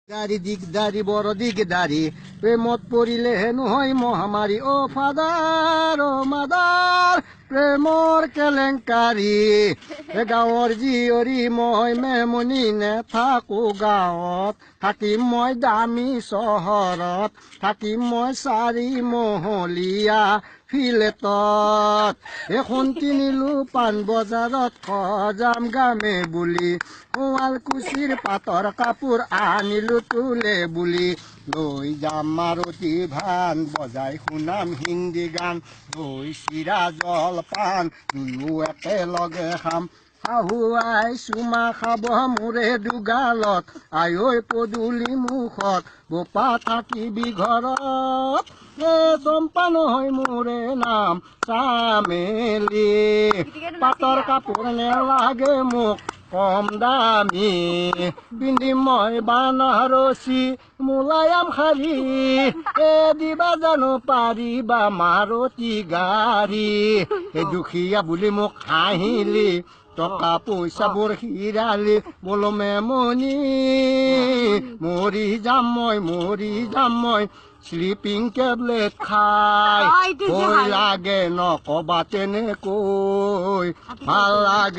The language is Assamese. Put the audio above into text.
দিগদাৰি বড় দিগদাৰি প্ৰেমত পৰিলে নহয় মহামাৰী অ ফাদাৰ অ মাদাৰ প্ৰেমৰ কেলেংকাৰী গাঁৱৰ জীয়ৰী মই মেমনি নেথাকো গাঁৱত থাকিম মই দামী চহৰত থাকিম মই চাৰি মহলীয়া ফিলেটত এখন কিনিলো পাণ বজাৰত সজাম গামে বুলি শুৱালকুছিৰ পাটৰ কাপোৰ আনিলো তোলে বুলি লৈ যাম মাৰুতি ভান বজাই শুনাম হিন্দী গান দৈ চিৰা জলপান দুয়ো একেলগে খাম শাহু আই চুমা খাব মোৰে দুগালত আই ঐ পদূলি মুখত বোপা থাকিবি ঘৰত চম্পা নহয় মোৰে নাম চামেলি পাটৰ কাপোৰ নেলাগে মোক কম দামী পিন্ধিম মই বানাৰসী মোলায়াম শাৰী দিবা জানো পাৰিবা মাৰুতি গাড়ী দুখীয়া বুলি মোক হাঁহিলি টকা পইচাবোৰ হিৰালি বোলো মেমনি মৰি যাম মই স্লিপিং টেবলেট খাই ভয় লাগে নকবা তেনেকৈ ভাল লাগে।